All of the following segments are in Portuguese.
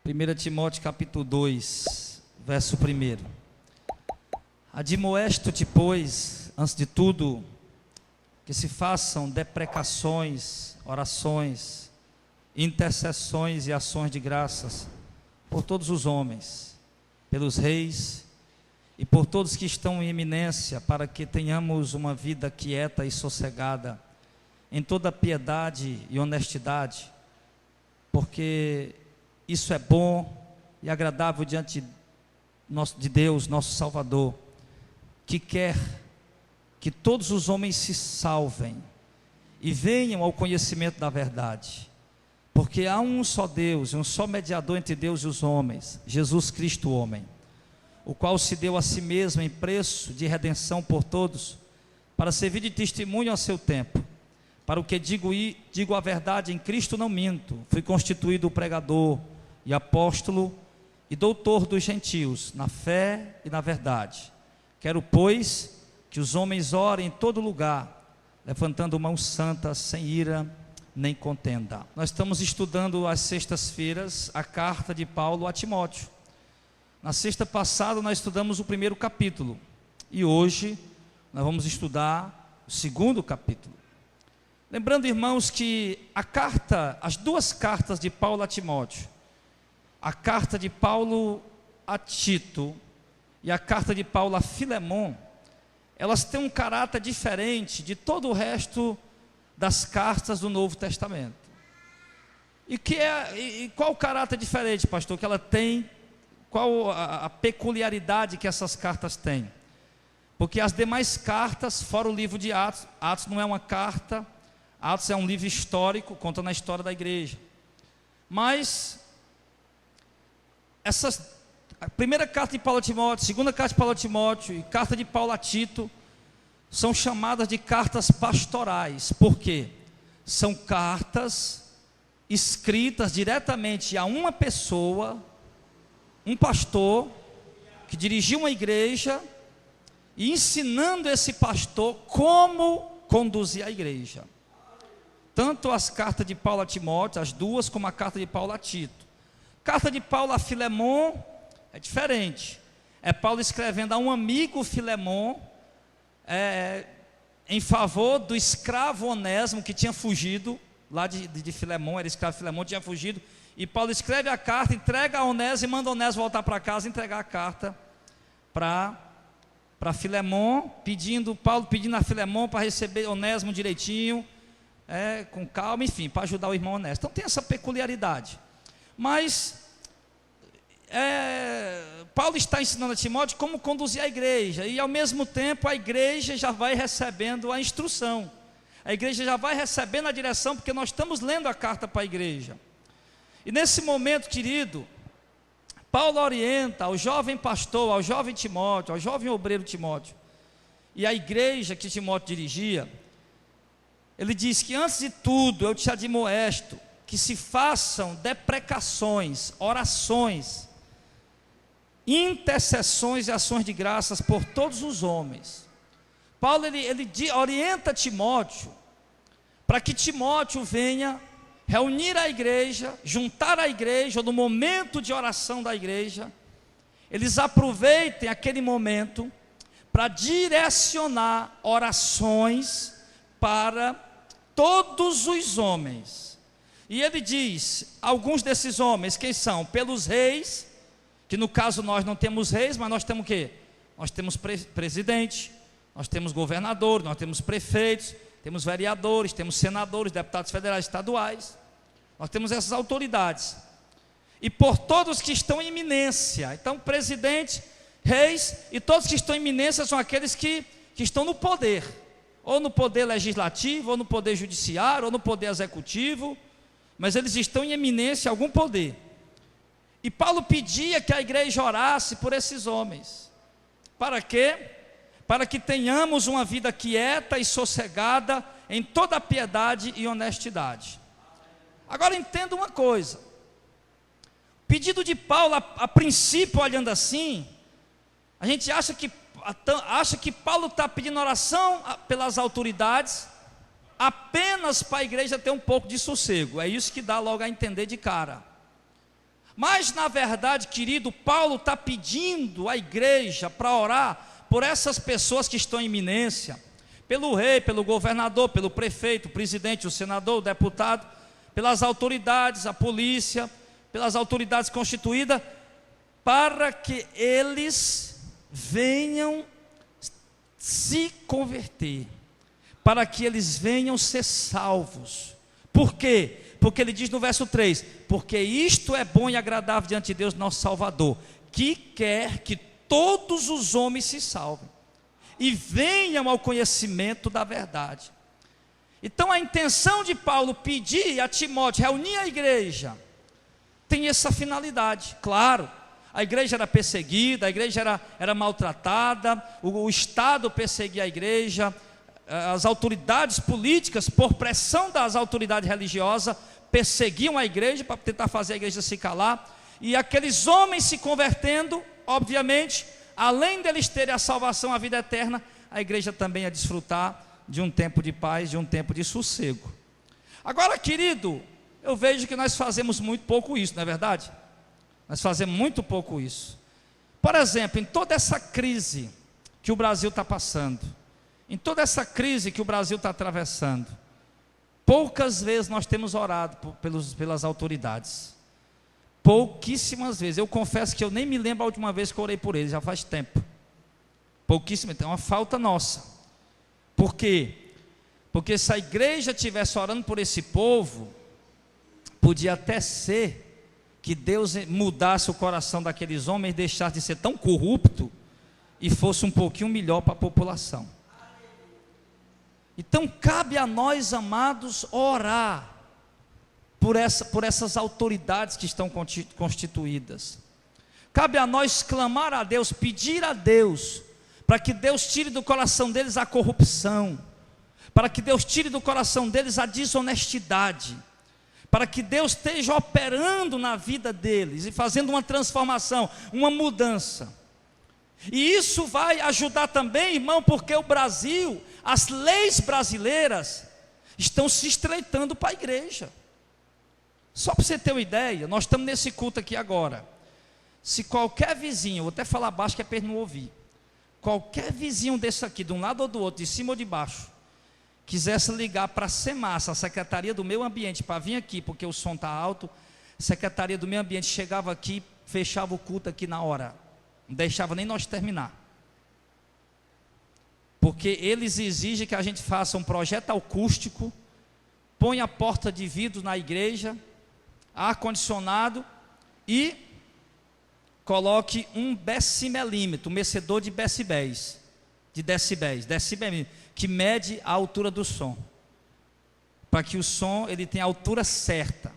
1 Timóteo capítulo 2, verso 1. Admoesto-te, pois, antes de tudo, que se façam deprecações, orações, intercessões e ações de graças por todos os homens, pelos reis e por todos que estão em eminência, para que tenhamos uma vida quieta e sossegada, em toda piedade e honestidade, porque isso é bom e agradável diante de Deus, nosso Salvador, que quer que todos os homens se salvem e venham ao conhecimento da verdade, porque há um só Deus, um só mediador entre Deus e os homens, Jesus Cristo homem, o qual se deu a si mesmo em preço de redenção por todos, para servir de testemunho a seu tempo. Para o que digo a verdade, em Cristo não minto, fui constituído pregador e apóstolo e doutor dos gentios, na fé e na verdade. Quero, pois, que os homens orem em todo lugar, levantando mãos santas, sem ira nem contenda. Nós estamos estudando às sextas-feiras a carta de Paulo a Timóteo. Na sexta passada nós estudamos o primeiro capítulo, e hoje nós vamos estudar o segundo capítulo. Lembrando, irmãos, que as duas cartas de Paulo a Timóteo, a carta de Paulo a Tito e a carta de Paulo a Filemon, elas têm um caráter diferente de todo o resto das cartas do Novo Testamento. E qual o caráter diferente, pastor, que ela tem? Qual a peculiaridade que essas cartas têm? Porque as demais cartas, fora o livro de Atos, Atos não é uma carta, Atos é um livro histórico, contando a história da igreja. Mas a primeira carta de Paulo a Timóteo, a segunda carta de Paulo a Timóteo e a carta de Paulo a Tito são chamadas de cartas pastorais. Por quê? São cartas escritas diretamente a uma pessoa, um pastor, que dirigiu uma igreja e ensinando esse pastor como conduzir a igreja. Tanto as cartas de Paulo a Timóteo, as duas, como a carta de Paulo a Tito. Carta de Paulo a Filemon é diferente. É Paulo escrevendo a um amigo Filemon, em favor do escravo Onésimo, que tinha fugido, lá de Filemon, era escravo Filemon, tinha fugido. E Paulo escreve a carta, entrega a Onésimo e manda Onésimo voltar para casa, entregar a carta para Filemon, Paulo pedindo a Filemon para receber Onésimo direitinho, com calma, enfim, para ajudar o irmão Onésimo. Então tem essa peculiaridade. Mas Paulo está ensinando a Timóteo como conduzir a igreja, e ao mesmo tempo a igreja já vai recebendo a instrução, a igreja já vai recebendo a direção, porque nós estamos lendo a carta para a igreja. E nesse momento, querido, Paulo orienta ao jovem pastor, ao jovem Timóteo, ao jovem obreiro Timóteo, e a igreja que Timóteo dirigia. Ele diz que antes de tudo eu te admoesto que se façam deprecações, orações, intercessões e ações de graças por todos os homens. Paulo ele orienta Timóteo para que Timóteo venha reunir a igreja, juntar a igreja, ou no momento de oração da igreja, eles aproveitem aquele momento para direcionar orações para todos os homens. E ele diz, alguns desses homens, quem são? Pelos reis, que no caso nós não temos reis, mas nós temos o quê? Nós temos presidente, nós temos governadores, nós temos prefeitos, temos vereadores, temos senadores, deputados federais, estaduais. Nós temos essas autoridades. E por todos que estão em eminência. Então, presidente, reis e todos que estão em eminência são aqueles que estão no poder. Ou no poder legislativo, ou no poder judiciário, ou no poder executivo. Mas eles estão em eminência, algum poder. E Paulo pedia que a igreja orasse por esses homens. Para quê? Para que tenhamos uma vida quieta e sossegada em toda piedade e honestidade. Agora entenda uma coisa. O pedido de Paulo, a princípio, olhando assim, a gente acha que Paulo está pedindo oração pelas autoridades apenas para a igreja ter um pouco de sossego. É isso que dá logo a entender de cara. Mas na verdade, querido, Paulo está pedindo à igreja para orar por essas pessoas que estão em iminência, pelo rei, pelo governador, pelo prefeito, o presidente, o senador, o deputado, pelas autoridades, a polícia, pelas autoridades constituídas, para que eles venham se converter, para que eles venham ser salvos. Por quê? Porque ele diz no verso 3: porque isto é bom e agradável diante de Deus nosso Salvador, que quer que todos os homens se salvem e venham ao conhecimento da verdade. Então a intenção de Paulo pedir a Timóteo, reunir a igreja, tem essa finalidade. Claro, a igreja era perseguida, a igreja era maltratada, o Estado perseguia a igreja, as autoridades políticas, por pressão das autoridades religiosas, perseguiam a igreja para tentar fazer a igreja se calar, e aqueles homens se convertendo, obviamente, além deles terem a salvação, a vida eterna, a igreja também ia desfrutar de um tempo de paz, de um tempo de sossego. Agora, querido, eu vejo que nós fazemos muito pouco isso, não é verdade? Nós fazemos muito pouco isso. Por exemplo, em toda essa crise que o Brasil está passando, em toda essa crise que o Brasil está atravessando, poucas vezes nós temos orado pelas autoridades. Pouquíssimas vezes. Eu confesso que eu nem me lembro a última vez que eu orei por eles, já faz tempo. Pouquíssimas, então é uma falta nossa. Por quê? Porque se a igreja estivesse orando por esse povo, podia até ser que Deus mudasse o coração daqueles homens, deixasse de ser tão corrupto e fosse um pouquinho melhor para a população. Então cabe a nós, amados, orar por essas autoridades que estão constituídas. Cabe a nós clamar a Deus, pedir a Deus, para que Deus tire do coração deles a corrupção, para que Deus tire do coração deles a desonestidade, para que Deus esteja operando na vida deles e fazendo uma transformação, uma mudança. E isso vai ajudar também, irmão, porque o Brasil, as leis brasileiras estão se estreitando para a igreja. Só para você ter uma ideia, nós estamos nesse culto aqui agora. Se qualquer vizinho, vou até falar baixo que é para ele não ouvir, qualquer vizinho desse aqui, de um lado ou do outro, de cima ou de baixo, quisesse ligar para a SEMASA, a Secretaria do Meio Ambiente, para vir aqui, porque o som está alto, a Secretaria do Meio Ambiente chegava aqui, fechava o culto aqui na hora, não deixava nem nós terminar, porque eles exigem que a gente faça um projeto acústico, ponha a porta de vidro na igreja, ar-condicionado e coloque um decibelímetro, um medidor de decibéis, que mede a altura do som, para que o som ele tenha a altura certa,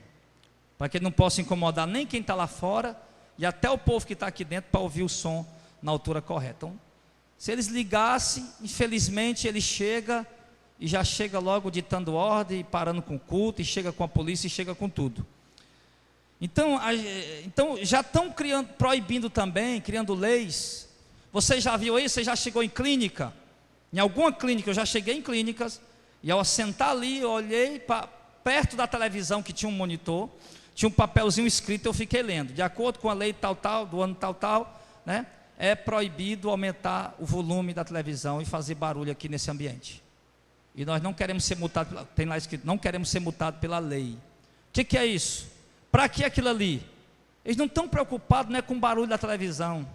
para que ele não possa incomodar nem quem está lá fora e até o povo que está aqui dentro, para ouvir o som na altura correta. Então, se eles ligassem, infelizmente ele chega e já chega logo ditando ordem, parando com o culto, e chega com a polícia e chega com tudo. Então já estão proibindo também, criando leis. Você já viu aí? Você já chegou em clínica? Em alguma clínica, eu já cheguei em clínicas, e ao sentar ali, eu olhei perto da televisão que tinha um monitor, tinha um papelzinho escrito, eu fiquei lendo, de acordo com a lei tal, do ano tal, né, é proibido aumentar o volume da televisão e fazer barulho aqui nesse ambiente. E nós não queremos ser multados, tem lá escrito, não queremos ser multados pela lei. O que é isso? Para que aquilo ali? Eles não estão preocupados, não é com o barulho da televisão.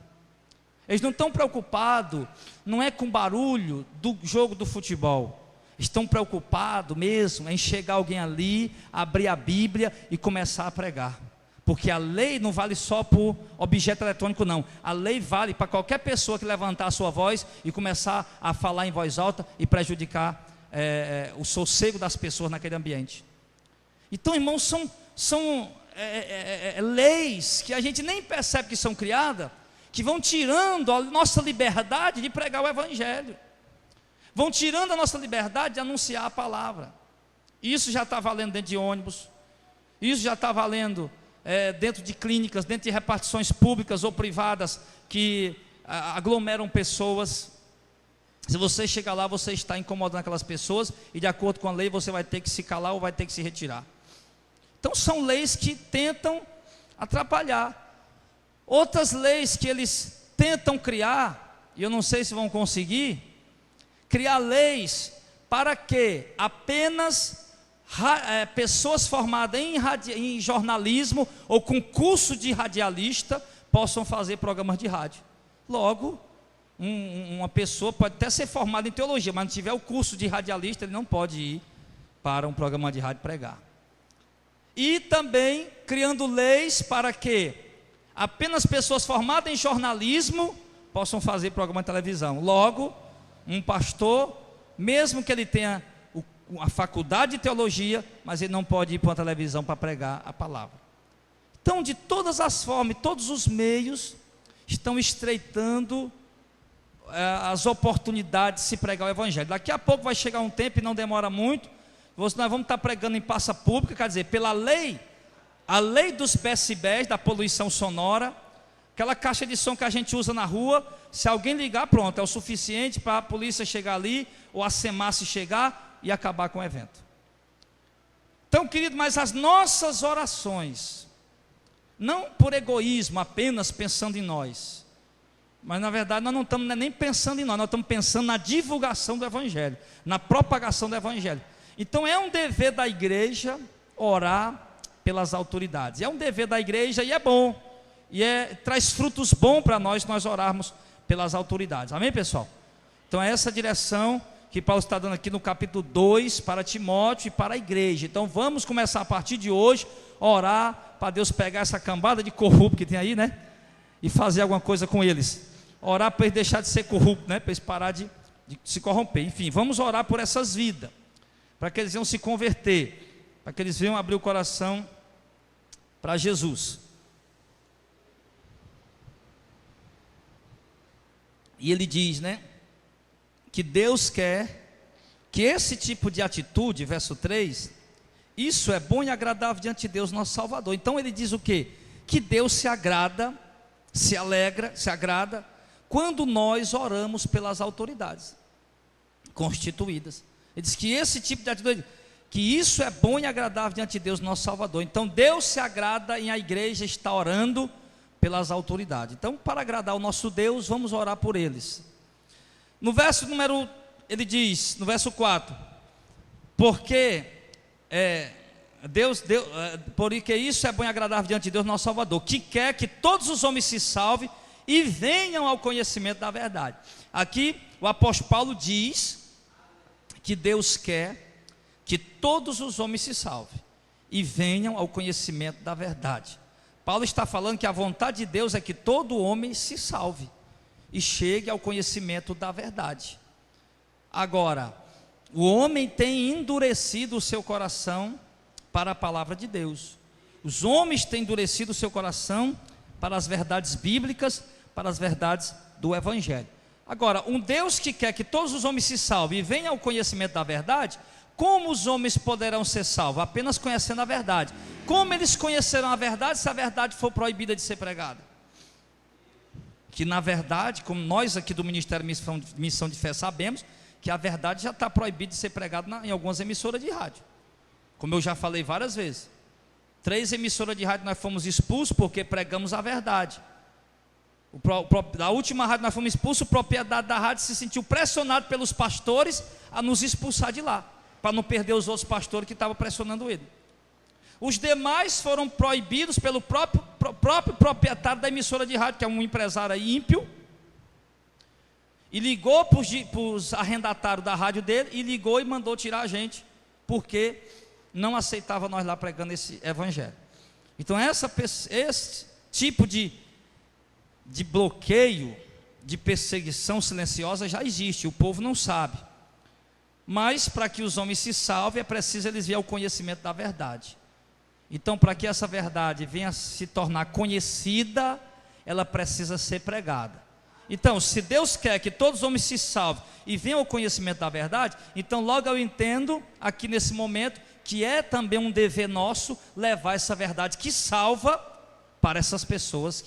Eles não estão preocupados, não é com o barulho do jogo do futebol. Estão preocupados mesmo em chegar alguém ali, abrir a Bíblia e começar a pregar. Porque a lei não vale só por objeto eletrônico, não. A lei vale para qualquer pessoa que levantar a sua voz e começar a falar em voz alta e prejudicar o sossego das pessoas naquele ambiente. Então, irmãos, são leis que a gente nem percebe que são criadas, que vão tirando a nossa liberdade de pregar o Evangelho, vão tirando a nossa liberdade de anunciar a palavra. Isso já está valendo dentro de ônibus, isso já está valendo dentro de clínicas, dentro de repartições públicas ou privadas que aglomeram pessoas. Se você chegar lá, você está incomodando aquelas pessoas, e de acordo com a lei você vai ter que se calar ou vai ter que se retirar. Então são leis que tentam atrapalhar. Outras leis que eles tentam criar, e eu não sei se vão conseguir, criar leis para que apenas pessoas formadas em jornalismo ou com curso de radialista possam fazer programas de rádio. Logo, uma pessoa pode até ser formada em teologia, mas não tiver o curso de radialista, ele não pode ir para um programa de rádio pregar. E também criando leis para que apenas pessoas formadas em jornalismo possam fazer programa de televisão. Logo, um pastor, mesmo que ele tenha a faculdade de teologia, mas ele não pode ir para uma televisão para pregar a palavra. Então, de todas as formas, todos os meios estão estreitando as oportunidades de se pregar o evangelho. Daqui a pouco vai chegar um tempo, e não demora muito, nós vamos estar pregando em praça pública, quer dizer, pela lei, a lei dos decibéis, da poluição sonora, aquela caixa de som que a gente usa na rua, se alguém ligar, pronto, é o suficiente para a polícia chegar ali, ou a SEMAS chegar e acabar com o evento. Então, querido, mas as nossas orações, não por egoísmo, apenas pensando em nós, mas na verdade nós não estamos nem pensando em nós estamos pensando na divulgação do evangelho, na propagação do evangelho. Então é um dever da igreja orar pelas autoridades, é um dever da igreja e é bom, traz frutos bons para nós orarmos pelas autoridades, amém, pessoal? Então é essa direção que Paulo está dando aqui no capítulo 2 para Timóteo e para a igreja. Então vamos começar a partir de hoje a orar para Deus pegar essa cambada de corrupto que tem aí, né? E fazer alguma coisa com eles. Orar para eles deixar de ser corrupto, né? Para eles parar de se corromper. Enfim, vamos orar por essas vidas, para que eles venham se converter, para que eles venham abrir o coração para Jesus. E ele diz, né, que Deus quer que esse tipo de atitude, verso 3, isso é bom e agradável diante de Deus nosso Salvador. Então ele diz o quê? Que Deus se agrada, se agrada quando nós oramos pelas autoridades constituídas. Ele diz que esse tipo de atitude, que isso é bom e agradável diante de Deus nosso Salvador. Então Deus se agrada em a igreja estar orando pelas autoridades. Então, para agradar o nosso Deus, vamos orar por eles. No verso ele diz, no verso 4, porque porque isso é bom e agradável diante de Deus nosso Salvador, que quer que todos os homens se salvem e venham ao conhecimento da verdade. Aqui o apóstolo Paulo diz que Deus quer que todos os homens se salvem e venham ao conhecimento da verdade. Paulo está falando que a vontade de Deus é que todo homem se salve e chegue ao conhecimento da verdade. Agora, o homem tem endurecido o seu coração para a palavra de Deus. Os homens têm endurecido o seu coração para as verdades bíblicas, para as verdades do evangelho. Agora, um Deus que quer que todos os homens se salvem e venham ao conhecimento da verdade, como os homens poderão ser salvos? Apenas conhecendo a verdade. Como eles conhecerão a verdade se a verdade for proibida de ser pregada? Que na verdade, como nós aqui do Ministério Missão de Fé sabemos, que a verdade já está proibida de ser pregada em algumas emissoras de rádio. Como eu já falei várias vezes, 3 emissoras de rádio nós fomos expulsos porque pregamos a verdade. Da última rádio nós fomos expulsos, o proprietário da rádio se sentiu pressionado pelos pastores a nos expulsar de lá, para não perder os outros pastores que estavam pressionando ele. Os demais foram proibidos pelo próprio proprietário da emissora de rádio, que é um empresário ímpio, e ligou para os arrendatários da rádio dele, e ligou e mandou tirar a gente, porque não aceitava nós lá pregando esse evangelho. Então esse tipo de bloqueio, de perseguição silenciosa já existe, o povo não sabe. Mas para que os homens se salvem, é preciso eles virem ao conhecimento da verdade. Então, para que essa verdade venha a se tornar conhecida, ela precisa ser pregada. Então, se Deus quer que todos os homens se salvem e venham ao conhecimento da verdade, então logo eu entendo aqui nesse momento que é também um dever nosso levar essa verdade que salva para essas pessoas,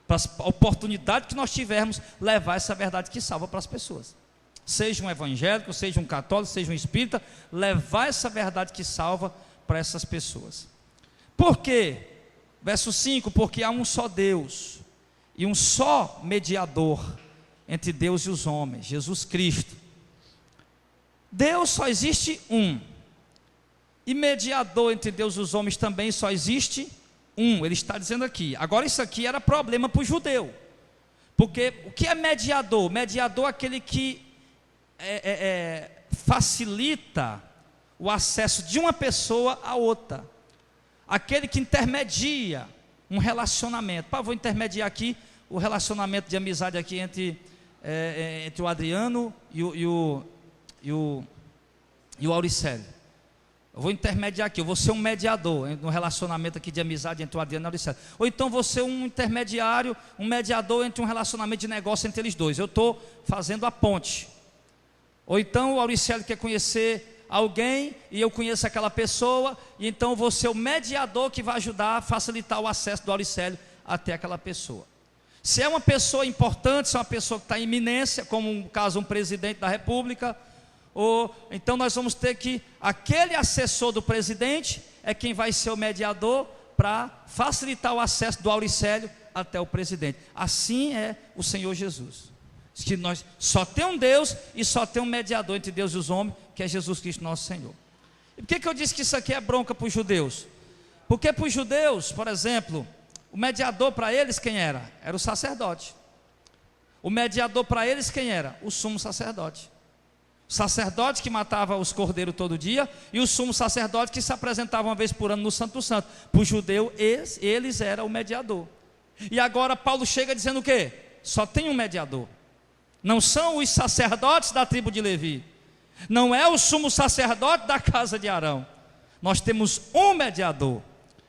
para a oportunidade que nós tivermos, levar essa verdade que salva para as pessoas. Seja um evangélico, seja um católico, seja um espírita, levar essa verdade que salva para essas pessoas. Por quê? Verso 5: porque há um só Deus e um só mediador entre Deus e os homens, Jesus Cristo. Deus só existe um, e mediador entre Deus e os homens também só existe um. Ele está dizendo aqui. Agora, isso aqui era problema para o judeu, porque o que é mediador? Mediador é aquele que facilita o acesso de uma pessoa a outra, aquele que intermedia um relacionamento. Vou intermediar aqui o relacionamento de amizade aqui entre o Adriano e o Auricélio. Eu vou intermediar aqui, eu vou ser um mediador no relacionamento aqui de amizade entre o Adriano e o Auricélio. Ou então vou ser um intermediário, um mediador entre um relacionamento de negócio entre eles dois. Eu estou fazendo a ponte. Ou então o Auricélio quer conhecer alguém e eu conheço aquela pessoa, e então eu vou ser o mediador que vai ajudar a facilitar o acesso do Auricélio até aquela pessoa. Se é uma pessoa importante, se é uma pessoa que está em iminência, como no caso um presidente da república, ou então nós vamos ter que, aquele assessor do presidente é quem vai ser o mediador para facilitar o acesso do Auricélio até o presidente. Assim é o Senhor Jesus. Diz que nós só tem um Deus e só tem um mediador entre Deus e os homens, que é Jesus Cristo nosso Senhor. E por que eu disse que isso aqui é bronca para os judeus? Porque para os judeus, por exemplo, o mediador para eles quem era? Era o sacerdote. O mediador para eles quem era? O sumo sacerdote. O sacerdote que matava os cordeiros todo dia, e o sumo sacerdote que se apresentava uma vez por ano no Santo do Santo. Para o judeu, eles eram o mediador. E agora Paulo chega dizendo o quê? Só tem um mediador. Não são os sacerdotes da tribo de Levi, não é o sumo sacerdote da casa de Arão. Nós temos um mediador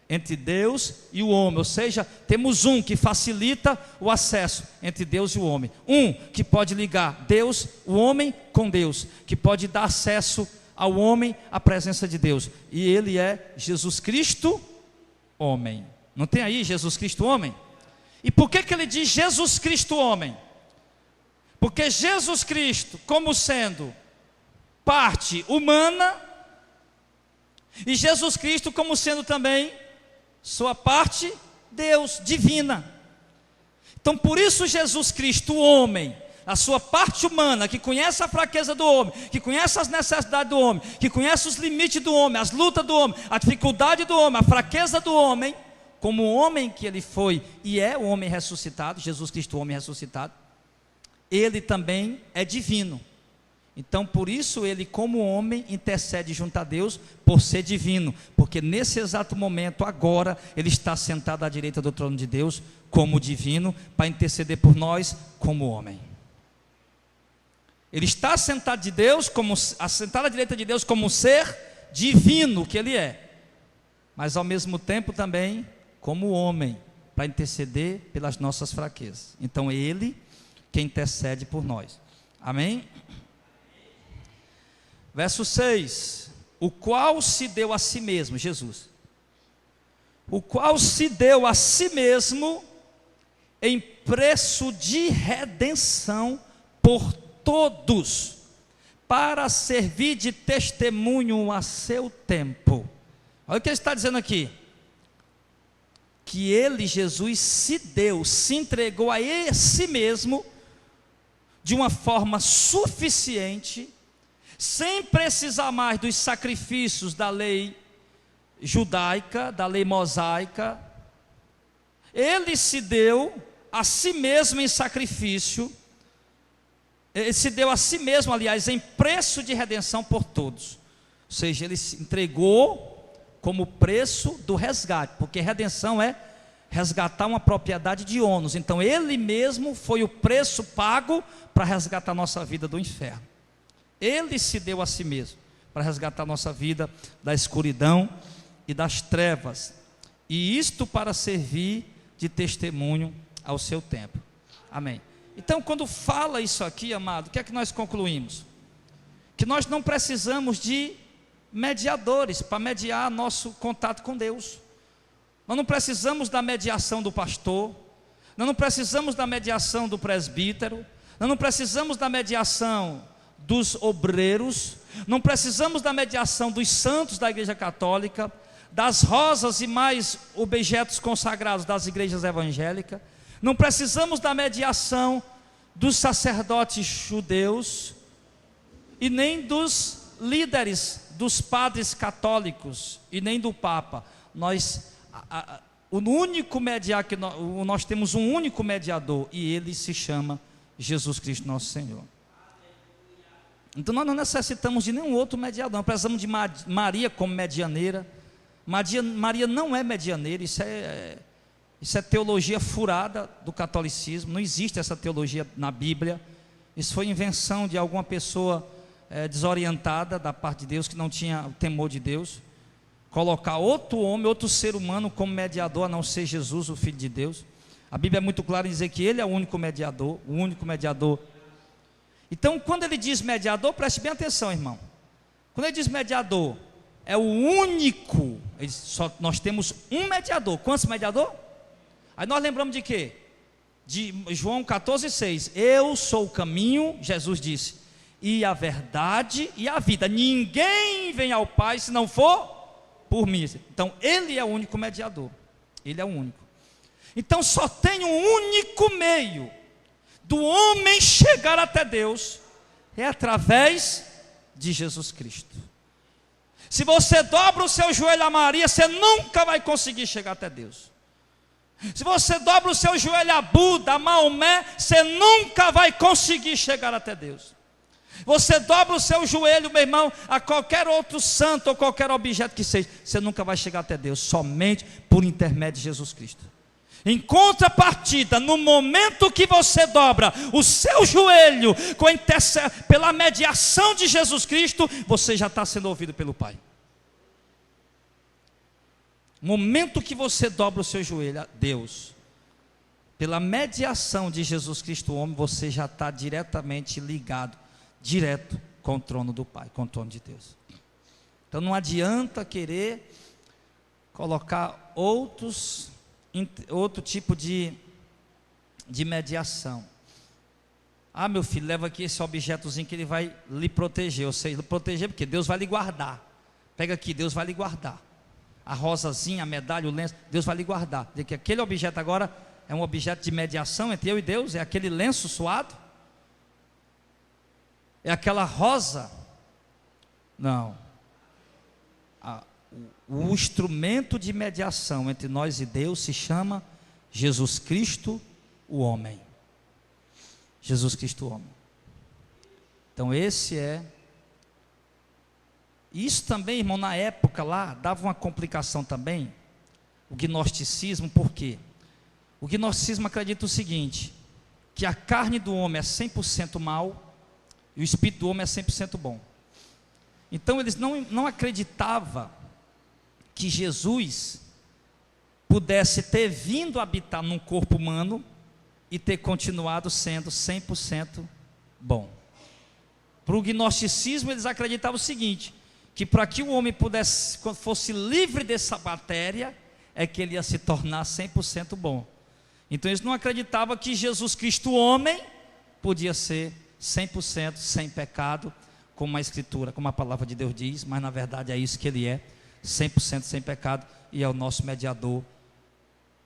entre Deus e o homem, ou seja, temos um que facilita o acesso entre Deus e o homem, um que pode ligar Deus, o homem com Deus, que pode dar acesso ao homem à presença de Deus, e ele é Jesus Cristo, homem. Não tem aí Jesus Cristo, homem? E por que ele diz Jesus Cristo, homem? Porque Jesus Cristo, como sendo parte humana, e Jesus Cristo como sendo também sua parte Deus, divina. Então por isso Jesus Cristo, o homem, a sua parte humana, que conhece a fraqueza do homem, que conhece as necessidades do homem, que conhece os limites do homem, as lutas do homem, a dificuldade do homem, a fraqueza do homem, como o homem que ele foi e é o homem ressuscitado, Jesus Cristo, o homem ressuscitado, ele também é divino. Então por isso ele, como homem, intercede junto a Deus por ser divino, porque nesse exato momento agora ele está sentado à direita do trono de Deus como divino, para interceder por nós como homem. Ele está sentado de Deus, assentado à direita de Deus como um ser divino que ele é, mas ao mesmo tempo também como homem, para interceder pelas nossas fraquezas. Então é ele que intercede por nós. Amém? Verso 6: o qual se deu a si mesmo, Jesus, o qual se deu a si mesmo em preço de redenção por todos, para servir de testemunho a seu tempo. Olha o que ele está dizendo aqui, que ele, Jesus, se deu, se entregou a si mesmo, de uma forma suficiente, sem precisar mais dos sacrifícios da lei judaica, da lei mosaica. Ele se deu a si mesmo em sacrifício, ele se deu a si mesmo, aliás, em preço de redenção por todos. Ou seja, ele se entregou como preço do resgate, porque redenção é resgatar uma propriedade de ônus. Então ele mesmo foi o preço pago para resgatar a nossa vida do inferno. Ele se deu a si mesmo para resgatar a nossa vida da escuridão e das trevas, e isto para servir de testemunho ao seu tempo. Amém. Então quando fala isso aqui, amado, o que é que nós concluímos? Que nós não precisamos de mediadores para mediar nosso contato com Deus. Nós não precisamos da mediação do pastor, nós não precisamos da mediação do presbítero, nós não precisamos da mediação dos obreiros, não precisamos da mediação dos santos da Igreja Católica, das rosas e mais objetos consagrados das igrejas evangélicas, não precisamos da mediação dos sacerdotes judeus e nem dos líderes, dos padres católicos e nem do Papa. O único mediador que nós temos um único mediador, e ele se chama Jesus Cristo nosso Senhor. Então nós não necessitamos de nenhum outro mediador, nós precisamos de Maria como medianeira. Maria não é medianeira, isso é teologia furada do catolicismo, não existe essa teologia na Bíblia. Isso foi invenção de alguma pessoa desorientada da parte de Deus, que não tinha o temor de Deus. Colocar outro homem, outro ser humano como mediador, a não ser Jesus, o Filho de Deus. A Bíblia é muito clara em dizer que Ele é o único mediador, o único mediador. Então, quando ele diz mediador, preste bem atenção, irmão. Quando ele diz mediador, é o único, nós temos um mediador. Quantos mediador? Aí nós lembramos de quê? De João 14,6. Eu sou o caminho, Jesus disse, e a verdade e a vida. Ninguém vem ao Pai se não for por mim. Então Ele é o único mediador. Ele é o único. Então só tem um único meio do homem chegar até Deus, é através de Jesus Cristo. Se você dobra o seu joelho a Maria, você nunca vai conseguir chegar até Deus. Se você dobra o seu joelho a Buda, a Maomé, você nunca vai conseguir chegar até Deus. Você dobra o seu joelho, meu irmão, a qualquer outro santo ou qualquer objeto que seja, você nunca vai chegar até Deus, somente por intermédio de Jesus Cristo. Em contrapartida, no momento que você dobra o seu joelho pela mediação de Jesus Cristo, você já está sendo ouvido pelo Pai. No momento que você dobra o seu joelho a Deus, pela mediação de Jesus Cristo, o homem, você já está diretamente ligado, direto com o trono do Pai, com o trono de Deus. Então não adianta querer colocar outro tipo de mediação. Ah, meu filho, leva aqui esse objetozinho que ele vai lhe proteger. Ou seja, lhe proteger porque Deus vai lhe guardar. Pega aqui, Deus vai lhe guardar. A rosazinha, a medalha, o lenço, Deus vai lhe guardar. Dizer que aquele objeto agora é um objeto de mediação entre eu e Deus. É aquele lenço suado? É aquela rosa? Não. O instrumento de mediação entre nós e Deus se chama Jesus Cristo, o homem. Jesus Cristo, o homem. Então esse é. Isso também, irmão, na época lá, dava uma complicação também, o gnosticismo. Por quê? O gnosticismo acredita o seguinte, que a carne do homem é 100% mal, e o espírito do homem é 100% bom. Então eles não acreditavam que Jesus pudesse ter vindo habitar num corpo humano e ter continuado sendo 100% bom. Para o gnosticismo eles acreditavam o seguinte, que para que o homem pudesse, quando fosse livre dessa matéria, é que ele ia se tornar 100% bom. Então eles não acreditavam que Jesus Cristo, homem, podia ser 100% sem pecado, como a Escritura, como a palavra de Deus diz, mas na verdade é isso que ele é, 100% sem pecado, e é o nosso mediador,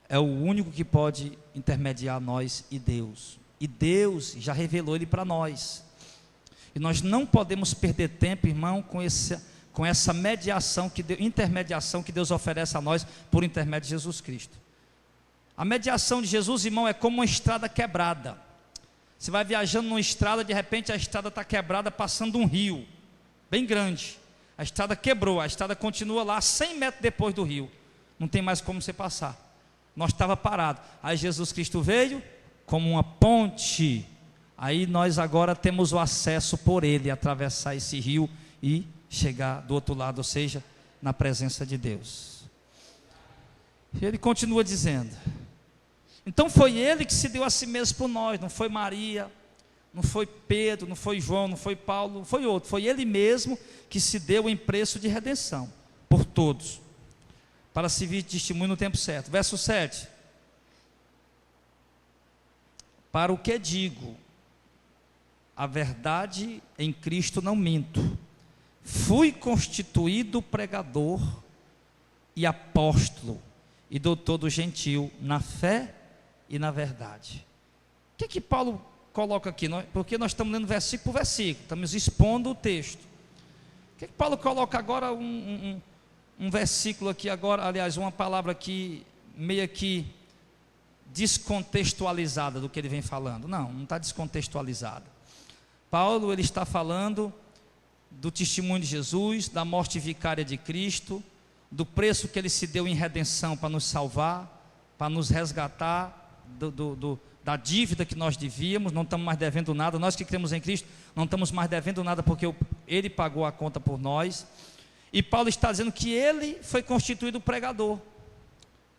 é o único que pode intermediar nós e Deus. E Deus já revelou ele para nós. E nós não podemos perder tempo, irmão, com essa mediação, intermediação que Deus oferece a nós por intermédio de Jesus Cristo. A mediação de Jesus, irmão, é como uma estrada quebrada. Você vai viajando numa estrada, de repente a estrada está quebrada, passando um rio, bem grande. A estrada quebrou, a estrada continua lá, 100 metros depois do rio. Não tem mais como você passar. Nós estava parado. Aí Jesus Cristo veio como uma ponte. Aí nós agora temos o acesso por ele, atravessar esse rio e chegar do outro lado, ou seja, na presença de Deus. E ele continua dizendo, então foi ele que se deu a si mesmo por nós, não foi Maria, não foi Pedro, não foi João, não foi Paulo, não foi outro, foi ele mesmo que se deu em preço de redenção, por todos, para servir de testemunho no tempo certo. Verso 7, para o que digo, a verdade em Cristo não minto, fui constituído pregador e apóstolo e doutor do gentil na fé e na verdade. O que Paulo coloca aqui? Porque nós estamos lendo versículo por versículo, estamos expondo o texto. O que Paulo coloca agora? Um versículo aqui agora, aliás, uma palavra aqui, meio que descontextualizada do que ele vem falando. Não está descontextualizada. Paulo, ele está falando do testemunho de Jesus, da morte vicária de Cristo, do preço que ele se deu em redenção para nos salvar, para nos resgatar da dívida que nós devíamos. Não estamos mais devendo nada. Nós que cremos em Cristo não estamos mais devendo nada, porque ele pagou a conta por nós. E Paulo está dizendo que ele foi constituído pregador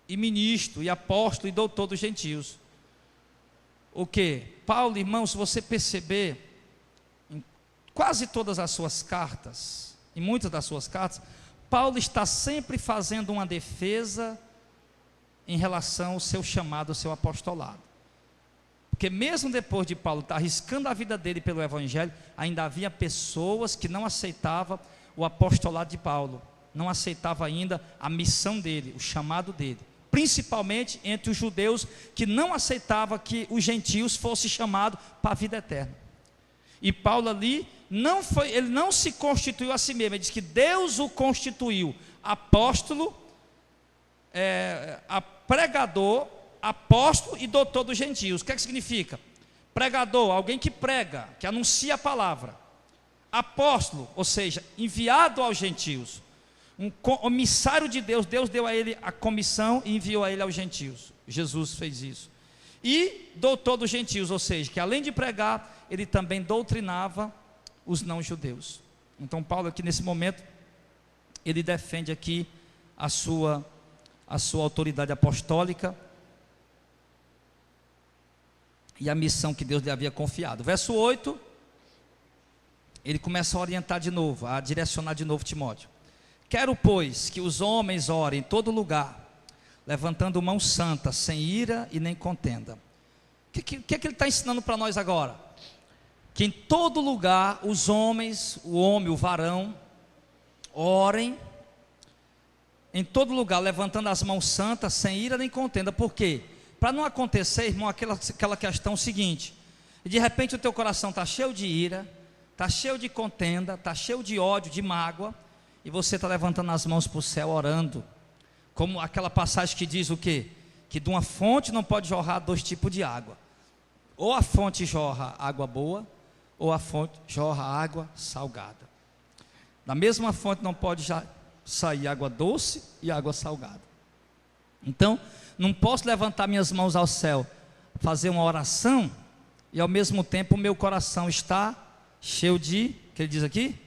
e ministro e apóstolo e doutor dos gentios. O que? Paulo, irmão, se você perceber, em quase todas as suas cartas, em muitas das suas cartas, Paulo está sempre fazendo uma defesa em relação ao seu chamado, ao seu apostolado. Porque mesmo depois de Paulo estar arriscando a vida dele pelo Evangelho, ainda havia pessoas que não aceitavam o apostolado de Paulo, não aceitavam ainda a missão dele, o chamado dele, principalmente entre os judeus que não aceitavam que os gentios fossem chamados para a vida eterna. E Paulo ali, ele não se constituiu a si mesmo, ele diz que Deus o constituiu apóstolo, pregador, apóstolo e doutor dos gentios. O que significa? Pregador, alguém que prega, que anuncia a palavra. Apóstolo, ou seja, enviado aos gentios, um comissário de Deus. Deus deu a ele a comissão e enviou a ele aos gentios. Jesus fez isso. E doutor dos gentios, ou seja, que além de pregar, ele também doutrinava os não-judeus. Então Paulo aqui nesse momento, ele defende aqui a sua autoridade apostólica e a missão que Deus lhe havia confiado. Verso 8, ele começa a orientar de novo, a direcionar de novo Timóteo. Quero, pois, que os homens orem em todo lugar, levantando mão santa, sem ira e nem contenda. O que ele está ensinando para nós agora? Que em todo lugar os homens, o homem, o varão, orem, em todo lugar, levantando as mãos santas, sem ira nem contenda. Por quê? Para não acontecer, irmão, aquela questão seguinte: de repente o teu coração está cheio de ira, está cheio de contenda, está cheio de ódio, de mágoa, e você está levantando as mãos para o céu orando, como aquela passagem que diz o quê? Que de uma fonte não pode jorrar dois tipos de água, ou a fonte jorra água boa, ou a fonte jorra água salgada. Da mesma fonte não pode sair água doce e água salgada. Então, não posso levantar minhas mãos ao céu, fazer uma oração, e ao mesmo tempo o meu coração está cheio de, o que ele diz aqui?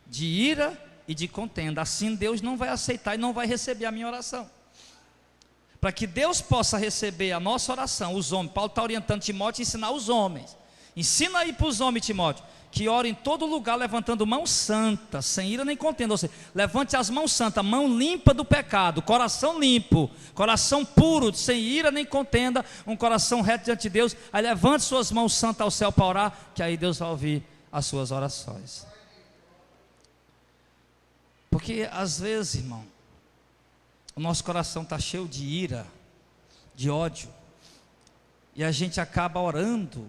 De ira e de contenda. Assim Deus não vai aceitar e não vai receber a minha oração. Para que Deus possa receber a nossa oração, os homens, Paulo está orientando Timóteo a ensinar os homens. Ensina aí para os homens, Timóteo, que ora em todo lugar levantando mão santa, sem ira nem contenda. Ou seja, levante as mãos santas, mão limpa do pecado, coração limpo, coração puro, sem ira nem contenda, um coração reto diante de Deus. Aí levante suas mãos santas ao céu para orar, que aí Deus vai ouvir as suas orações. Porque às vezes, irmão, o nosso coração está cheio de ira, de ódio, e a gente acaba orando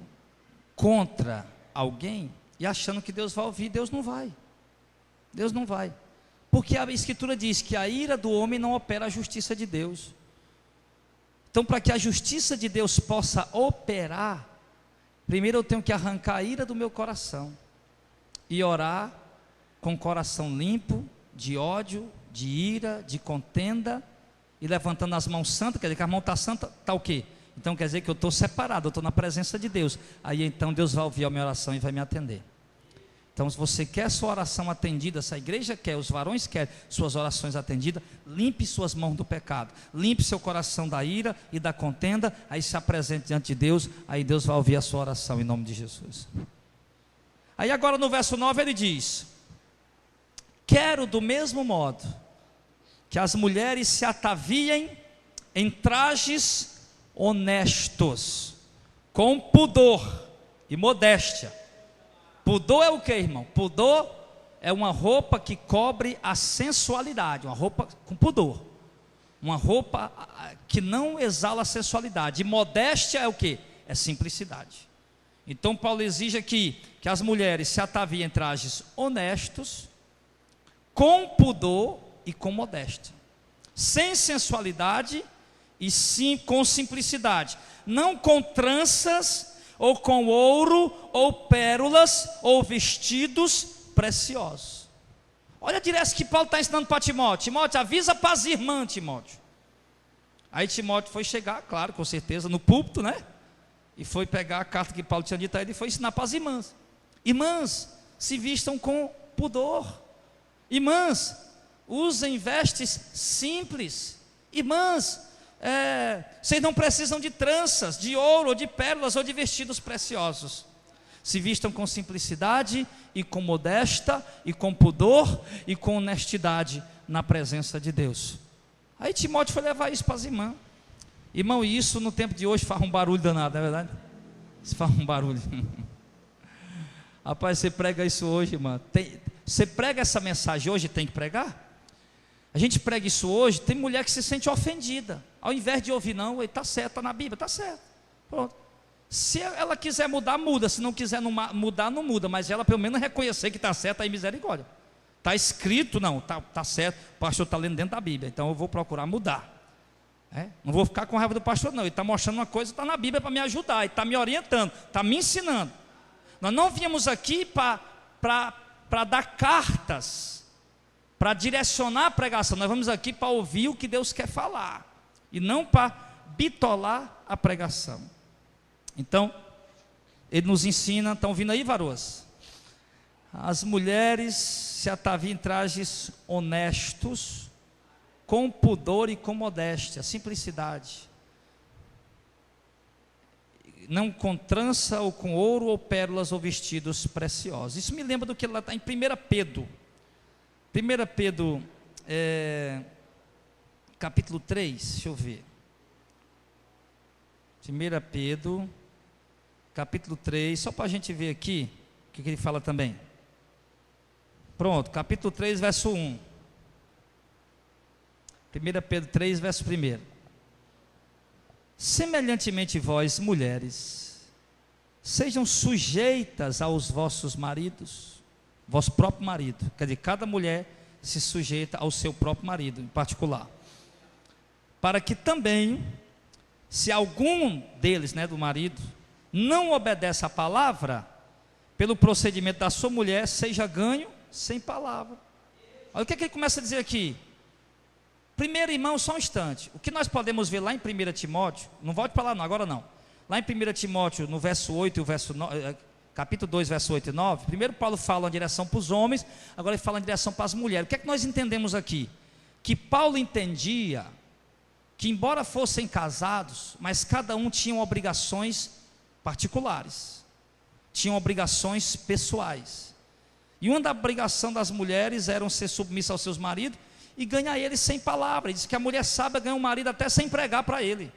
contra alguém e achando que Deus vai ouvir. Deus não vai. Deus não vai. Porque a Escritura diz que a ira do homem não opera a justiça de Deus. Então, para que a justiça de Deus possa operar, primeiro eu tenho que arrancar a ira do meu coração e orar com o coração limpo, de ódio, de ira, de contenda, e levantando as mãos santas. Quer dizer que a mão está santa, está o quê? Então quer dizer que eu estou separado, eu estou na presença de Deus. Aí então Deus vai ouvir a minha oração e vai me atender. Então, se você quer sua oração atendida, se a igreja quer, os varões querem suas orações atendidas, limpe suas mãos do pecado, limpe seu coração da ira e da contenda, aí se apresente diante de Deus, aí Deus vai ouvir a sua oração em nome de Jesus. Aí agora no verso 9 ele diz: quero do mesmo modo que as mulheres se ataviem em trajes honestos, com pudor e modéstia. Pudor é o que, irmão? Pudor é uma roupa que cobre a sensualidade, uma roupa com pudor, uma roupa que não exala a sensualidade. E modéstia é o quê? É simplicidade. Então Paulo exige aqui que as mulheres se ataviem em trajes honestos, com pudor e com modéstia, sem sensualidade e sim com simplicidade, não com tranças, ou com ouro, ou pérolas, ou vestidos preciosos. Olha direto que Paulo está ensinando para Timóteo. Timóteo, avisa para as irmãs, Timóteo. Aí Timóteo foi chegar, claro, com certeza, no púlpito, né? E foi pegar a carta que Paulo tinha dito a ele e foi ensinar para as irmãs. Irmãs, se vistam com pudor. Irmãs, usem vestes simples. Irmãs, vocês não precisam de tranças, de ouro, ou de pérolas, ou de vestidos preciosos. Se vistam com simplicidade e com modéstia, e com pudor, e com honestidade na presença de Deus. Aí Timóteo foi levar isso para as irmãs. Irmão, e isso no tempo de hoje faz um barulho danado, não é verdade? Isso faz um barulho. Rapaz, você prega isso hoje, irmão. Você prega essa mensagem hoje, tem que pregar? A gente prega isso hoje, tem mulher que se sente ofendida. Ao invés de ouvir, não, está certo, está na Bíblia, está certo. Pronto. Se ela quiser mudar, muda. Se não quiser mudar, não muda. Mas ela pelo menos reconhecer que está certo, aí misericórdia. Está escrito, não, está certo. O pastor está lendo dentro da Bíblia, então eu vou procurar mudar. Não vou ficar com raiva do pastor, não. Ele está mostrando uma coisa, está na Bíblia para me ajudar, ele está me orientando, está me ensinando. Nós não viemos aqui para dar cartas, para direcionar a pregação. Nós vamos aqui para ouvir o que Deus quer falar, e não para bitolar a pregação. Então, ele nos ensina, estão ouvindo aí, varoas? As mulheres se ataviem em trajes honestos, com pudor e com modéstia, simplicidade, não com trança ou com ouro ou pérolas ou vestidos preciosos. Isso me lembra do que lá está em 1 Pedro. 1 Pedro capítulo 3, deixa eu ver. 1 Pedro capítulo 3, só para a gente ver aqui o que ele fala também. Pronto, capítulo 3, verso 1. 1 Pedro 3, verso 1. Semelhantemente vós, mulheres, sejam sujeitas aos vossos maridos, vosso próprio marido. Quer dizer, cada mulher se sujeita ao seu próprio marido, em particular. Para que também, se algum deles, do marido, não obedece à palavra, pelo procedimento da sua mulher, seja ganho sem palavra. Olha o que ele começa a dizer aqui. Primeiro, irmão, só um instante. O que nós podemos ver lá em 1 Timóteo, não volte para lá não, agora não. Lá em 1 Timóteo, no verso 8 e o verso 9, capítulo 2, verso 8 e 9, primeiro Paulo fala em direção para os homens, agora ele fala em direção para as mulheres. O que é que nós entendemos aqui? Que Paulo entendia que embora fossem casados, mas cada um tinha obrigações particulares, tinham obrigações pessoais. E uma da obrigação das mulheres era ser submissa aos seus maridos e ganhar ele sem palavra. Ele diz que a mulher sábia ganha um marido até sem pregar para ele.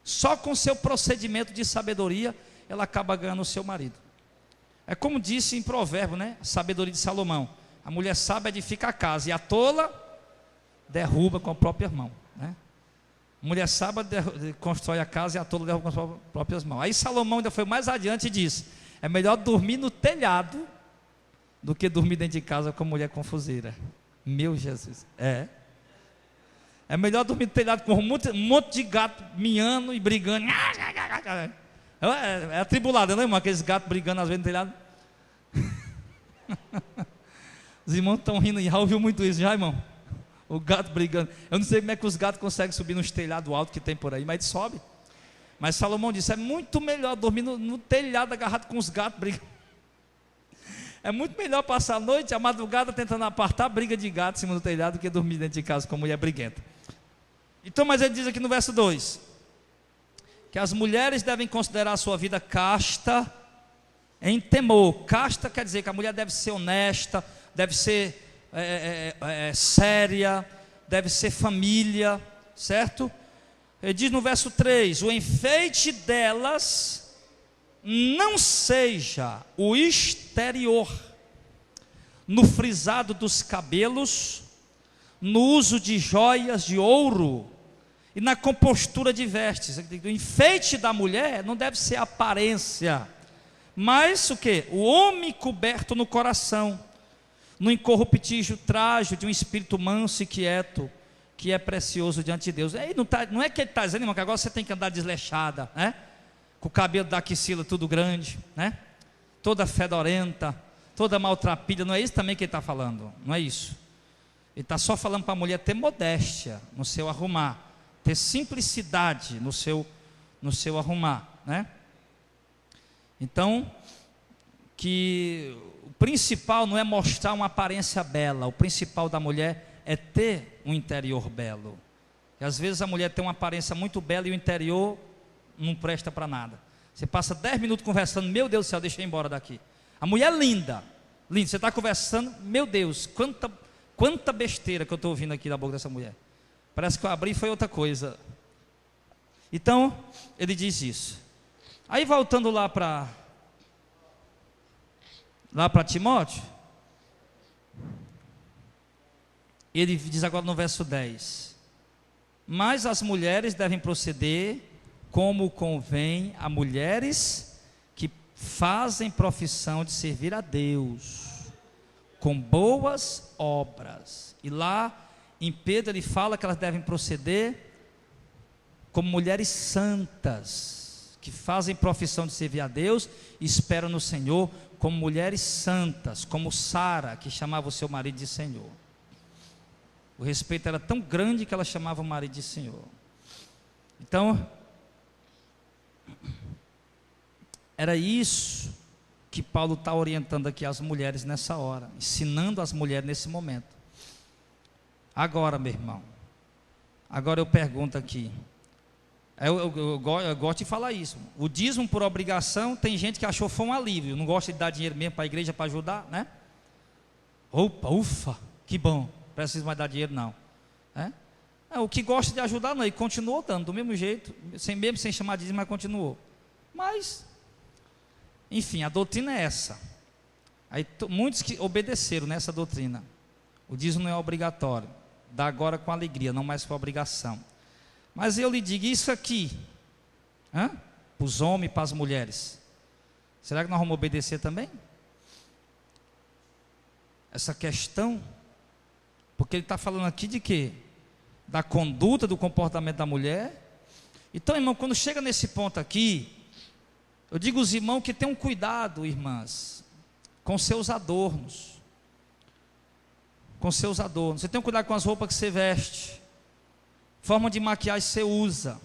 Só com seu procedimento de sabedoria ela acaba ganhando o seu marido. É como disse em Provérbio, a sabedoria de Salomão: a mulher sábia edifica a casa e a tola derruba com a própria mão. A mulher sábia constrói a casa e a tola derruba com as próprias mãos. Aí Salomão ainda foi mais adiante e disse: é melhor dormir no telhado do que dormir dentro de casa com a mulher confuseira. Meu Jesus, é melhor dormir no telhado com um monte de gato miando e brigando. É atribulado, não é, irmão? Aqueles gatos brigando às vezes no telhado. Os irmãos estão rindo, já ouviu muito isso, já, irmão? O gato brigando. Eu não sei como é que os gatos conseguem subir nos telhados altos que tem por aí, mas eles sobem. Mas Salomão disse: é muito melhor dormir no telhado agarrado com os gatos brigando. É muito melhor passar a noite, a madrugada, tentando apartar a briga de gato em cima do telhado do que dormir dentro de casa com mulher briguenta. Então, mas ele diz aqui no verso 2 que as mulheres devem considerar a sua vida casta em temor. Casta quer dizer que a mulher deve ser honesta, deve ser séria, deve ser família, certo? Ele diz no verso 3: o enfeite delas não seja o exterior, no frisado dos cabelos, no uso de joias de ouro e na compostura de vestes. O enfeite da mulher não deve ser a aparência, mas o que? O homem coberto no coração, no incorruptível traje de um espírito manso e quieto, que é precioso diante de Deus. Aí não é que ele está dizendo, irmão, que agora você tem que andar desleixada, né? Com o cabelo da axila tudo grande, né? Toda fedorenta, toda maltrapilha. Não é isso também que ele está falando, não é isso. Ele está só falando para a mulher ter modéstia no seu arrumar, ter simplicidade no seu arrumar, né? Então, que o principal não é mostrar uma aparência bela, o principal da mulher é ter um interior belo. E às vezes a mulher tem uma aparência muito bela e o interior não presta para nada. Você passa 10 minutos conversando, meu Deus do céu, deixa eu ir embora daqui. A mulher linda, linda, você está conversando, meu Deus, quanta besteira que eu estou ouvindo aqui da boca dessa mulher. Parece que eu abri e foi outra coisa. Então, ele diz isso. Aí voltando lá para Timóteo, ele diz agora no verso 10: mas as mulheres devem proceder como convém a mulheres que fazem profissão de servir a Deus, com boas obras. E lá em Pedro ele fala que elas devem proceder como mulheres santas, que fazem profissão de servir a Deus e esperam no Senhor, como mulheres santas, como Sara, que chamava o seu marido de Senhor. O respeito era tão grande que ela chamava o marido de Senhor. Então, era isso que Paulo está orientando aqui as mulheres nessa hora, ensinando as mulheres nesse momento. Agora, meu irmão, agora eu pergunto aqui, eu gosto de falar isso, o dízimo por obrigação, tem gente que achou que foi um alívio, não gosta de dar dinheiro mesmo para a igreja para ajudar, né? Ufa, que bom, não precisa mais dar dinheiro não, né? O que gosta de ajudar não, e continuou dando do mesmo jeito, mesmo sem chamar de dízimo, mas continuou. Mas, enfim, a doutrina é essa. Aí muitos que obedeceram nessa doutrina. O dízimo não é obrigatório, dá agora com alegria, não mais com obrigação. Mas eu lhe digo isso aqui, para os homens e para as mulheres, será que nós vamos obedecer também? Essa questão, porque ele está falando aqui de quê? Da conduta, do comportamento da mulher. Então, irmão, quando chega nesse ponto aqui, eu digo aos irmãos que tenham cuidado, irmãs, com seus adornos. Com seus adornos. Você tem que cuidar com as roupas que você veste, forma de maquiagem que você usa.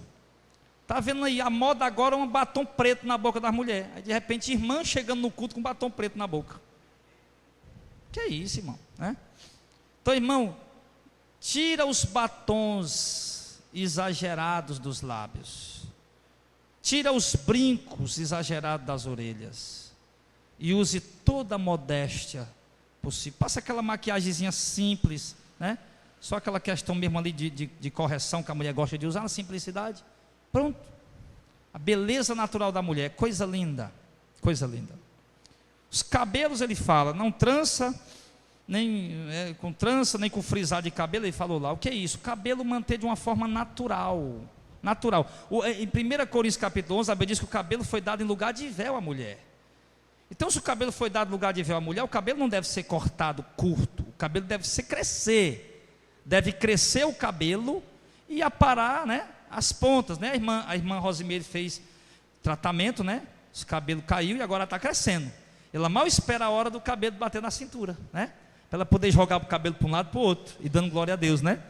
Está vendo aí, a moda agora é um batom preto na boca das mulheres. Aí de repente, irmã chegando no culto com batom preto na boca. Que é isso, irmão, né? Então, irmão, tira os batons exagerados dos lábios. Tira os brincos exagerados das orelhas e use toda a modéstia possível. Passa aquela maquiagemzinha simples, né? Só aquela questão mesmo ali de correção que a mulher gosta de usar, na simplicidade. Pronto. A beleza natural da mulher, coisa linda, coisa linda. Os cabelos ele fala, não trança, nem com trança, nem com frisar de cabelo, ele falou lá. O que é isso? O cabelo manter de uma forma natural. Natural. Em 1 Coríntios capítulo 11, a Bíblia diz que o cabelo foi dado em lugar de véu à mulher. Então, se o cabelo foi dado em lugar de véu à mulher, o cabelo não deve ser cortado curto, o cabelo deve crescer. Deve crescer o cabelo e aparar, né, as pontas, né? A irmã Rosimeire fez tratamento, né? O cabelo caiu e agora está crescendo. Ela mal espera a hora do cabelo bater na cintura, né? Para ela poder jogar o cabelo para um lado e para o outro, e dando glória a Deus, né?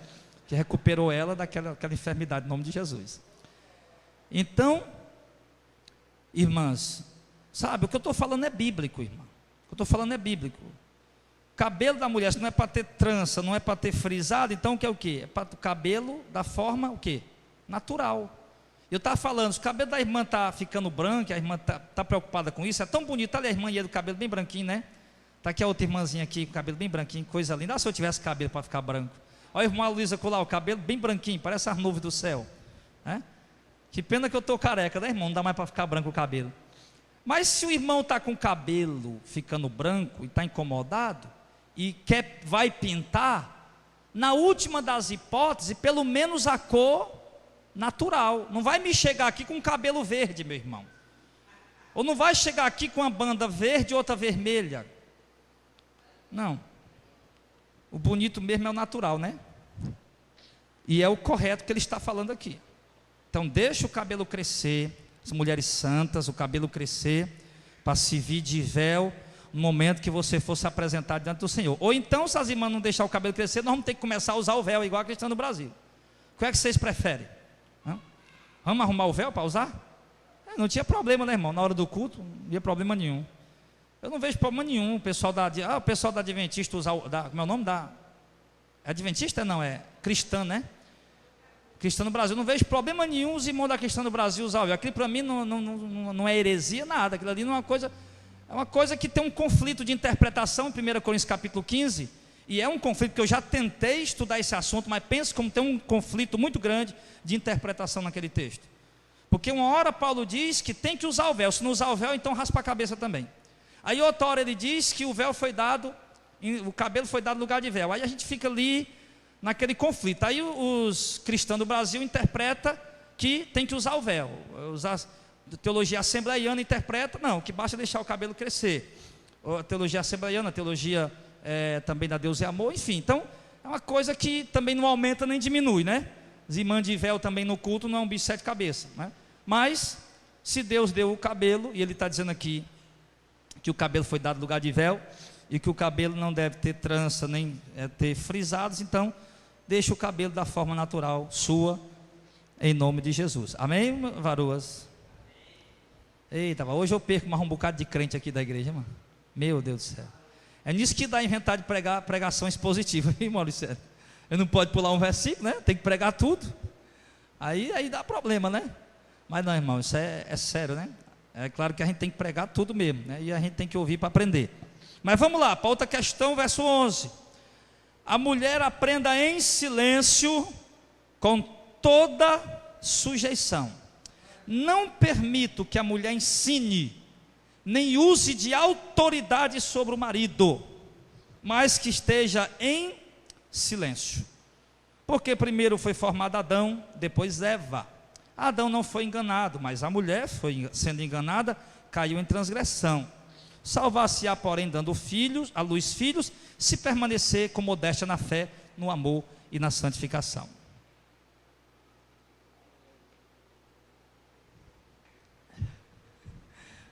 Que recuperou ela daquela enfermidade, em nome de Jesus. Então, irmãs, sabe, o que eu estou falando é bíblico, irmã. O que eu estou falando é bíblico. Cabelo da mulher, se não é para ter trança, não é para ter frisado, então que é o quê? É para o cabelo da forma, o quê? Natural. Eu estava falando, se o cabelo da irmã está ficando branco, a irmã está preocupada com isso, é tão bonito, olha a irmã aí do cabelo bem branquinho, né? Está aqui a outra irmãzinha aqui, com o cabelo bem branquinho, coisa linda. Ah, se eu tivesse cabelo para ficar branco. Olha a irmã Luísa Colar, o cabelo bem branquinho, parece as nuvens do céu, né? Que pena que eu estou careca, né, irmão? Não dá mais para ficar branco o cabelo. Mas se o irmão está com o cabelo ficando branco e está incomodado e vai pintar, na última das hipóteses, pelo menos a cor natural. Não vai me chegar aqui com cabelo verde, meu irmão. Ou não vai chegar aqui com uma banda verde e outra vermelha. Não. O bonito mesmo é o natural, né? E é o correto que ele está falando aqui. Então deixa o cabelo crescer, as mulheres santas, o cabelo crescer, para se vir de véu, no momento que você for se apresentar diante do Senhor. Ou então, se as irmãs não deixar o cabelo crescer, nós vamos ter que começar a usar o véu, igual a cristã no Brasil. Qual é que vocês preferem? Vamos arrumar o véu para usar? Não tinha problema, né, irmão? Na hora do culto, não havia problema nenhum. Eu não vejo problema nenhum o pessoal da Adventista usar, como é o nome da... Adventista não, é cristã, né? Cristã no Brasil, não vejo problema nenhum os irmãos da cristã no Brasil usar o véu. Aquilo para mim não é heresia, nada. Aquilo ali não é uma coisa que tem um conflito de interpretação em 1 Coríntios capítulo 15, e é um conflito que eu já tentei estudar esse assunto, mas penso como tem um conflito muito grande de interpretação naquele texto. Porque uma hora Paulo diz que tem que usar o véu, se não usar o véu, então raspa a cabeça também. Aí outra hora ele diz que o véu foi dado, o cabelo foi dado no lugar de véu. Aí a gente fica ali naquele conflito. Aí os cristãos do Brasil interpretam que tem que usar o véu. A teologia assembleiana interpreta, não, que basta deixar o cabelo crescer. A teologia assembleiana, a teologia também da Deus é amor, enfim. Então, é uma coisa que também não aumenta nem diminui, né? As irmãs de véu também no culto não é um bicho de sete cabeças, né? Mas, se Deus deu o cabelo, e ele está dizendo aqui que o cabelo foi dado no lugar de véu, e que o cabelo não deve ter trança, nem ter frisados, então, deixa o cabelo da forma natural sua, em nome de Jesus. Amém, varoas? Eita, hoje eu perco mais um bocado de crente aqui da igreja, mano. Meu Deus do céu. É nisso que dá inventar de pregar pregações positivas, hein, Maurício? Eu não pode pular um versículo, né? Tem que pregar tudo. Aí dá problema, né? Mas não, irmão, isso é sério, né? É claro que a gente tem que pregar tudo mesmo, né? E a gente tem que ouvir para aprender. Mas vamos lá, para outra questão, verso 11. A mulher aprenda em silêncio, com toda sujeição. Não permito que a mulher ensine, nem use de autoridade sobre o marido, mas que esteja em silêncio. Porque primeiro foi formado Adão, depois Eva. Adão não foi enganado, mas a mulher, sendo enganada, caiu em transgressão. Salvar-se-á, porém, dando filhos, à luz filhos, se permanecer com modéstia na fé, no amor e na santificação.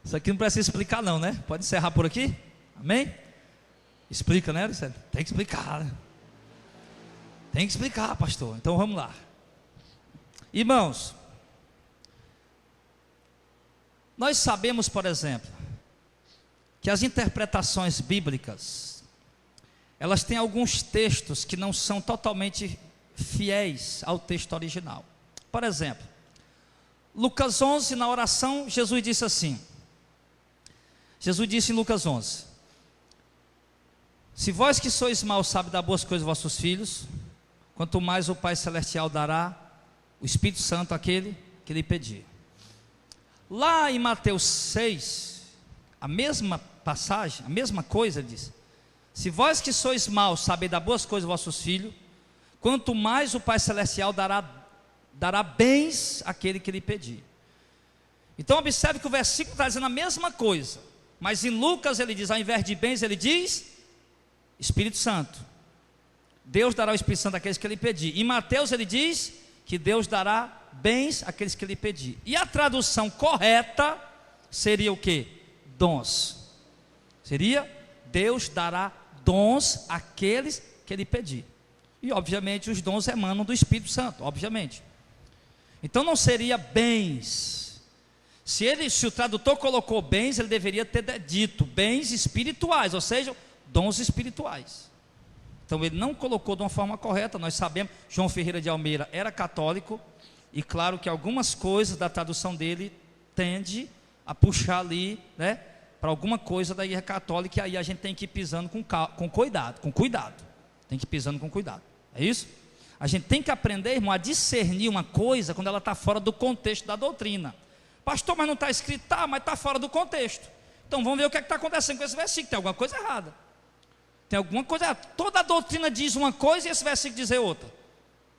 Isso aqui não precisa explicar não, né? Pode encerrar por aqui? Amém? Explica, né? Tem que explicar, né? Tem que explicar, pastor. Então vamos lá. Irmãos, nós sabemos, por exemplo, que as interpretações bíblicas, elas têm alguns textos que não são totalmente fiéis ao texto original. Por exemplo, Lucas 11, na oração, Jesus disse assim, Jesus disse em Lucas 11, se vós que sois maus sabem dar boas coisas aos vossos filhos, quanto mais o Pai Celestial dará o Espírito Santo àquele que lhe pedir. Lá em Mateus 6, a mesma passagem, a mesma coisa, ele diz, se vós que sois maus sabem dar boas coisas aos vossos filhos, quanto mais o Pai Celestial dará bens àquele que lhe pedir. Então observe que o versículo está dizendo a mesma coisa, mas em Lucas ele diz, ao invés de bens, ele diz Espírito Santo. Deus dará o Espírito Santo àqueles que lhe pedir. Em Mateus ele diz que Deus dará bens àqueles que lhe pedir. E a tradução correta seria o quê? Dons. Seria Deus dará dons àqueles que lhe pedir. E obviamente os dons emanam do Espírito Santo, obviamente. Então não seria bens. Se o tradutor colocou bens, ele deveria ter dito bens espirituais, ou seja, dons espirituais. Então ele não colocou de uma forma correta. Nós sabemos, João Ferreira de Almeida era católico, e claro que algumas coisas da tradução dele tende a puxar ali, né, para alguma coisa da igreja católica, e aí a gente tem que ir pisando com cuidado, tem que ir pisando com cuidado, é isso? A gente tem que aprender, irmão, a discernir uma coisa quando ela está fora do contexto da doutrina. Pastor, mas não está escrito, tá, mas está fora do contexto. Então vamos ver o que está acontecendo com esse versículo. Tem alguma coisa errada. Tem alguma coisa errada. Toda a doutrina diz uma coisa e esse versículo diz outra.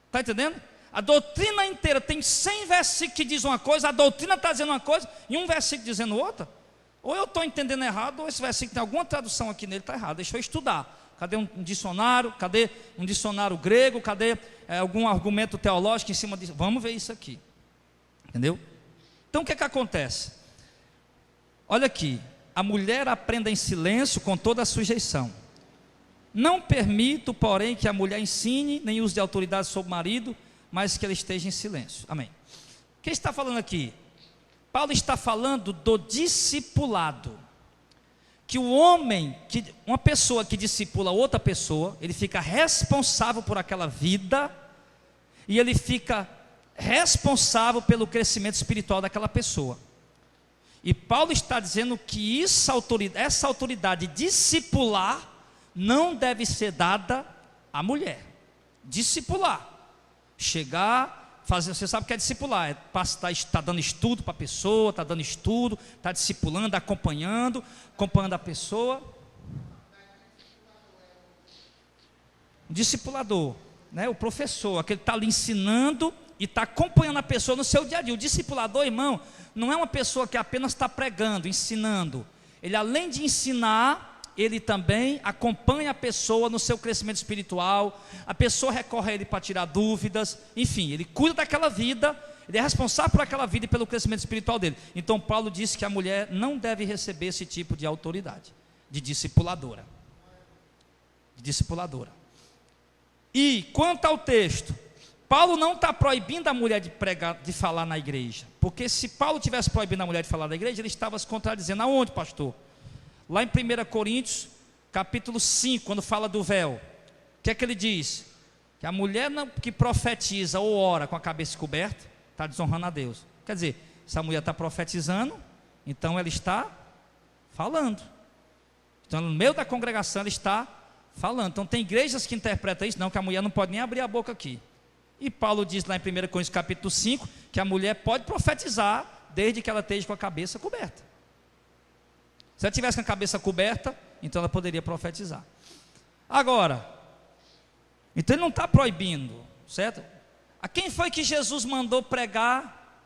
Está entendendo? A doutrina inteira tem 100 versículos que dizem uma coisa, a doutrina está dizendo uma coisa, e um versículo dizendo outra. Ou eu estou entendendo errado, ou esse versículo tem alguma tradução aqui nele, está errado. Deixa eu estudar. Cadê um dicionário? Cadê um dicionário grego? Cadê algum argumento teológico em cima disso? Vamos ver isso aqui. Entendeu? Então o que é que acontece? Olha aqui. A mulher aprenda em silêncio com toda a sujeição. Não permito, porém, que a mulher ensine, nem use de autoridade sobre o marido, mas que ela esteja em silêncio. Amém. Quem está falando aqui? Paulo está falando do discipulado. Que o homem, uma pessoa que discipula outra pessoa, ele fica responsável por aquela vida, e ele fica responsável pelo crescimento espiritual daquela pessoa. E Paulo está dizendo que essa autoridade discipular não deve ser dada à mulher. Discipular. Chegar, fazer, você sabe o que é discipular, está dando estudo para a pessoa, está dando estudo, está discipulando, acompanhando a pessoa. O discipulador, né, o professor, aquele que está ali ensinando e está acompanhando a pessoa no seu dia a dia. O discipulador, irmão, não é uma pessoa que apenas está pregando, ensinando. Ele, além de ensinar, ele também acompanha a pessoa no seu crescimento espiritual. A pessoa recorre a ele para tirar dúvidas. Enfim, ele cuida daquela vida. Ele é responsável por aquela vida e pelo crescimento espiritual dele. Então Paulo disse que a mulher não deve receber esse tipo de autoridade, de discipuladora. E quanto ao texto, Paulo não está proibindo a mulher de pregar, de falar na igreja. Porque se Paulo tivesse proibindo a mulher de falar na igreja, ele estava se contradizendo. Aonde, pastor? Lá em 1 Coríntios, capítulo 5, quando fala do véu, o que é que ele diz? Que a mulher que profetiza ou ora com a cabeça coberta, está desonrando a Deus. Quer dizer, se a mulher está profetizando, então ela está falando. Então no meio da congregação ela está falando. Então tem igrejas que interpretam isso, não, que a mulher não pode nem abrir a boca aqui. E Paulo diz lá em 1 Coríntios capítulo 5, que a mulher pode profetizar, desde que ela esteja com a cabeça coberta. Se ela tivesse com a cabeça coberta, então ela poderia profetizar. Agora, então ele não está proibindo, certo? A quem foi que Jesus mandou pregar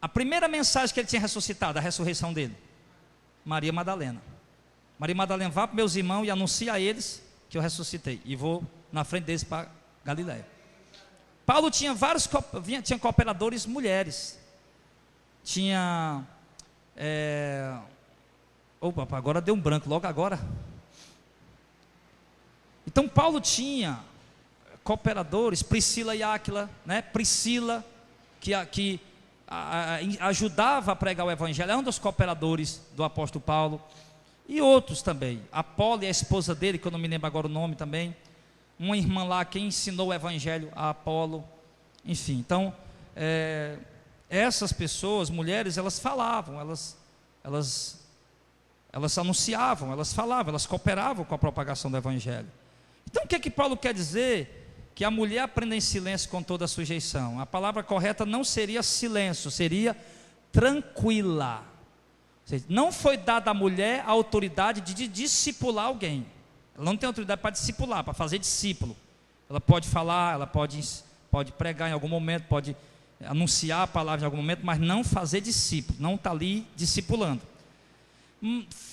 a primeira mensagem que ele tinha ressuscitado, a ressurreição dele? Maria Madalena. Maria Madalena, vá para meus irmãos e anuncia a eles que eu ressuscitei, e vou na frente deles para Galiléia. Paulo tinha tinha cooperadores mulheres. Tinha... Opa, agora deu um branco, logo agora. Então Paulo tinha cooperadores, Priscila e Áquila, né? Priscila, que ajudava a pregar o evangelho, é um dos cooperadores do apóstolo Paulo, e outros também. Apolo e a esposa dele, que eu não me lembro agora o nome também, uma irmã lá que ensinou o evangelho a Apolo, enfim. Então, essas pessoas, mulheres, elas falavam, elas anunciavam, elas falavam, elas cooperavam com a propagação do evangelho. Então o que é que Paulo quer dizer? Que a mulher aprenda em silêncio com toda a sujeição. A palavra correta não seria silêncio, seria tranquila. Ou seja, não foi dada à mulher a autoridade de discipular alguém. Ela não tem autoridade para discipular, para fazer discípulo. Ela pode falar, ela pode pregar em algum momento, pode anunciar a palavra em algum momento, mas não fazer discípulo, não está ali discipulando.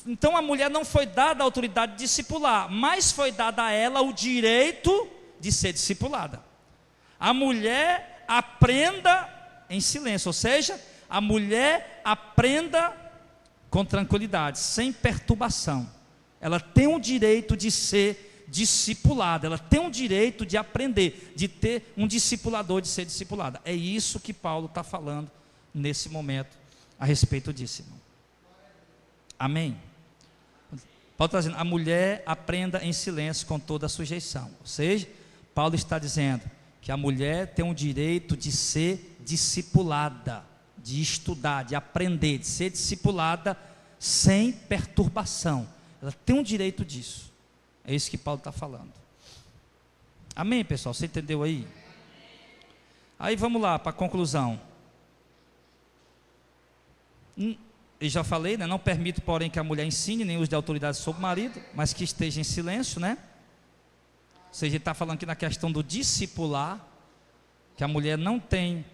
Então a mulher não foi dada a autoridade de discipular, mas foi dada a ela o direito de ser discipulada. A mulher aprenda em silêncio, ou seja, a mulher aprenda com tranquilidade, sem perturbação. Ela tem o direito de ser discipulada, ela tem o direito de aprender, de ter um discipulador, de ser discipulada. É isso que Paulo está falando nesse momento a respeito disso, irmão. Amém? Paulo está dizendo, a mulher aprenda em silêncio com toda a sujeição. Ou seja, Paulo está dizendo que a mulher tem o direito de ser discipulada, de estudar, de aprender, de ser discipulada sem perturbação. Ela tem um direito disso. É isso que Paulo está falando. Amém, pessoal? Você entendeu aí? Aí vamos lá para a conclusão. Eu já falei, né? Não permito, porém, que a mulher ensine, nem use de autoridade sobre o marido, mas que esteja em silêncio, né? Ou seja, ele está falando aqui na questão do discipular. que a mulher não tem,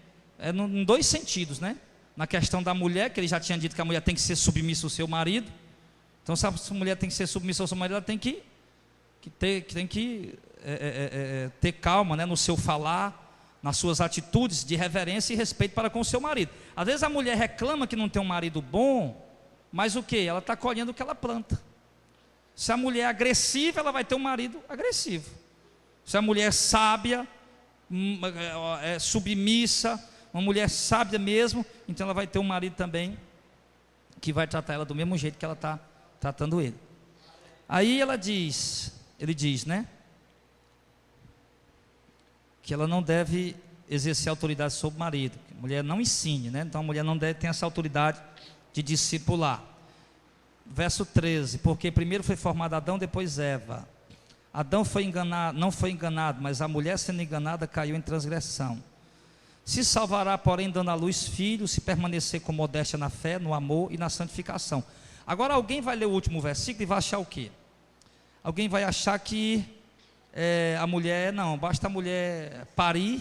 em dois sentidos, né? Na questão da mulher, que ele já tinha dito que a mulher tem que ser submissa ao seu marido. Então, se a mulher tem que ser submissa ao seu marido, ela tem que ter calma, né, no seu falar, nas suas atitudes de reverência e respeito para com o seu marido. Às vezes a mulher reclama que não tem um marido bom, mas o que? Ela está colhendo o que ela planta. Se a mulher é agressiva, ela vai ter um marido agressivo. Se a mulher é sábia, é submissa, uma mulher sábia mesmo, então ela vai ter um marido também que vai tratar ela do mesmo jeito que ela está tratando ele. Aí ele diz, né, que ela não deve exercer autoridade sobre o marido, que a mulher não ensine, né? Então a mulher não deve ter essa autoridade de discipular. Verso 13, porque primeiro foi formado Adão, depois Eva. Adão não foi enganado, mas a mulher sendo enganada caiu em transgressão. Se salvará, porém, dando à luz filhos, se permanecer com modéstia na fé, no amor e na santificação. Agora alguém vai ler o último versículo e vai achar o quê? Alguém vai achar que a mulher, não, basta a mulher parir,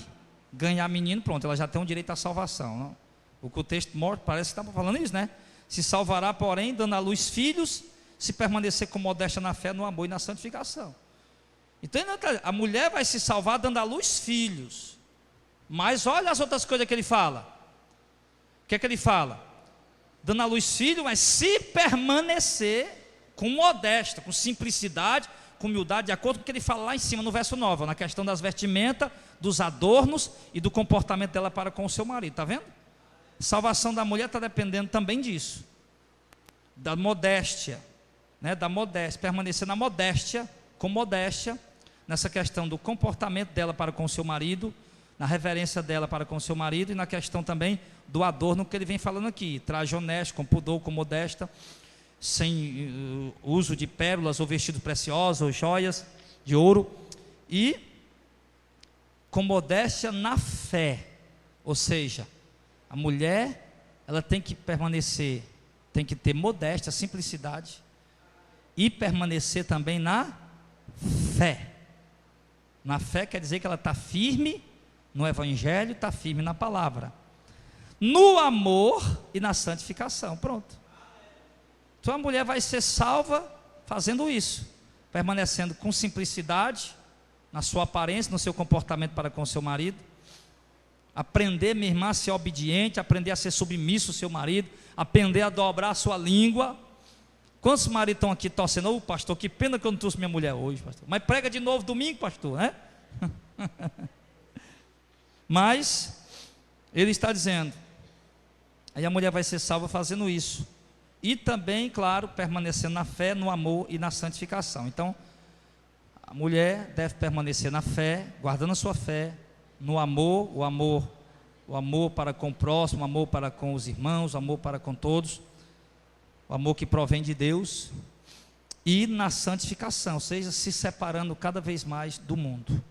ganhar menino, pronto, ela já tem um direito à salvação. Não? O que o texto morto parece que está falando isso, né? Se salvará, porém, dando à luz filhos, se permanecer com modéstia na fé, no amor e na santificação. Então a mulher vai se salvar dando à luz filhos. Mas olha as outras coisas que ele fala. O que é que ele fala? Dando à luz filhos, mas se permanecer com modéstia, com simplicidade, com humildade, de acordo com o que ele fala lá em cima no verso 9, na questão das vestimentas, dos adornos e do comportamento dela para com o seu marido, está vendo? Salvação da mulher está dependendo também disso, da modéstia, né? Da modéstia, permanecer na modéstia, com modéstia, nessa questão do comportamento dela para com o seu marido, na reverência dela para com o seu marido, e na questão também do adorno que ele vem falando aqui, traje honesto, com pudor, com modéstia, sem uso de pérolas ou vestidos preciosos ou joias de ouro, e com modéstia na fé. Ou seja, a mulher, ela tem que permanecer, tem que ter modéstia, simplicidade, e permanecer também na fé. Na fé quer dizer que ela está firme no Evangelho, está firme na palavra, no amor e na santificação. Pronto. Então a mulher vai ser salva fazendo isso, permanecendo com simplicidade na sua aparência, no seu comportamento para com o seu marido. Aprender, minha irmã, a ser obediente, aprender a ser submisso ao seu marido, aprender a dobrar a sua língua. Quantos maridos estão aqui torcendo? Ô pastor, que pena que eu não trouxe minha mulher hoje, pastor. Mas prega de novo domingo, pastor, né? Mas ele está dizendo, aí a mulher vai ser salva fazendo isso, e também, claro, permanecendo na fé, no amor e na santificação. Então a mulher deve permanecer na fé, guardando a sua fé, no amor, o amor para com o próximo, o amor para com os irmãos, o amor para com todos, o amor que provém de Deus, e na santificação, ou seja, se separando cada vez mais do mundo.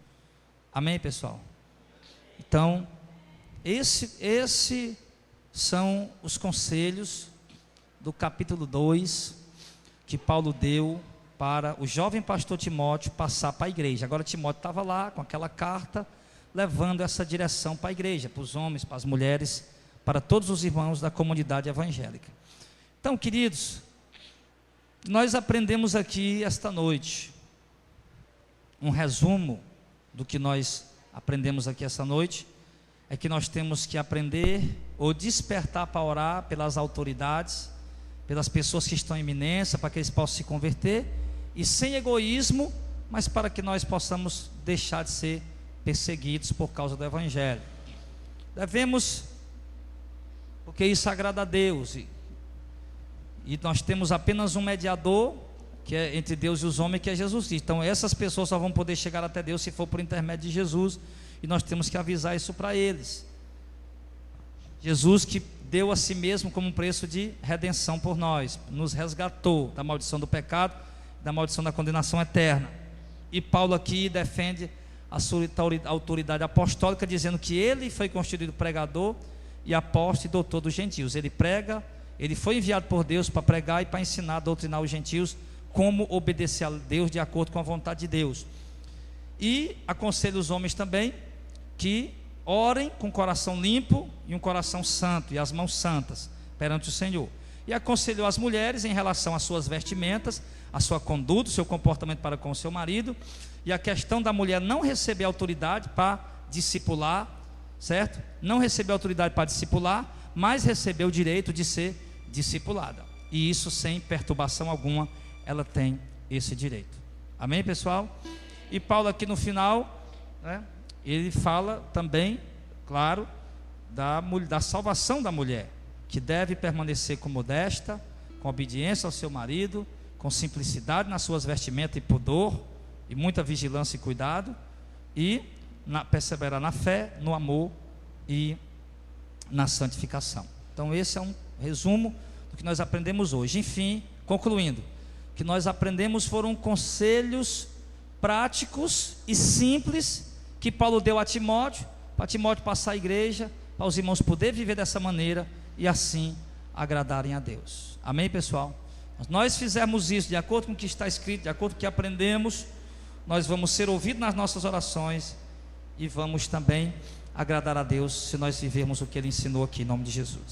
Amém, pessoal? Então, esse são os conselhos do capítulo 2 que Paulo deu para o jovem pastor Timóteo passar para a igreja. Agora Timóteo estava lá com aquela carta, levando essa direção para a igreja, para os homens, para as mulheres, para todos os irmãos da comunidade evangélica. Então, queridos, nós aprendemos aqui esta noite um resumo do que nós aprendemos aqui esta noite, é que nós temos que aprender ou despertar para orar pelas autoridades, pelas pessoas que estão em iminência, para que eles possam se converter, e sem egoísmo, mas para que nós possamos deixar de ser perseguidos por causa do Evangelho. Devemos, porque isso agrada a Deus, e nós temos apenas um mediador, que é entre Deus e os homens, que é Jesus Cristo. Então essas pessoas só vão poder chegar até Deus se for por intermédio de Jesus, e nós temos que avisar isso para eles. Jesus que deu a si mesmo como um preço de redenção por nós, nos resgatou da maldição do pecado, da maldição da condenação eterna. E Paulo aqui defende a sua autoridade apostólica, dizendo que ele foi constituído pregador e apóstolo e doutor dos gentios. Ele prega, ele foi enviado por Deus para pregar e para ensinar, doutrinar os gentios como obedecer a Deus de acordo com a vontade de Deus. E aconselho os homens também que orem com o coração limpo e um coração santo e as mãos santas perante o Senhor. E aconselhou as mulheres em relação às suas vestimentas, a sua conduta, o seu comportamento para com o seu marido, e a questão da mulher não receber autoridade para discipular, certo? Não receber autoridade para discipular, mas receber o direito de ser discipulada. E isso sem perturbação alguma, ela tem esse direito. Amém, pessoal? E Paulo aqui no final, né, ele fala também, claro, da salvação da mulher, que deve permanecer com modesta, com obediência ao seu marido, com simplicidade nas suas vestimentas e pudor, e muita vigilância e cuidado, e perseverar na fé, no amor e na santificação. Então esse é um resumo do que nós aprendemos hoje. Enfim, concluindo, o que nós aprendemos foram conselhos práticos e simples que Paulo deu a Timóteo, para Timóteo passar a igreja, para os irmãos poderem viver dessa maneira e assim agradarem a Deus. Amém, pessoal? Nós fizermos isso de acordo com o que está escrito, de acordo com o que aprendemos, nós vamos ser ouvidos nas nossas orações e vamos também agradar a Deus se nós vivermos o que Ele ensinou aqui, em nome de Jesus.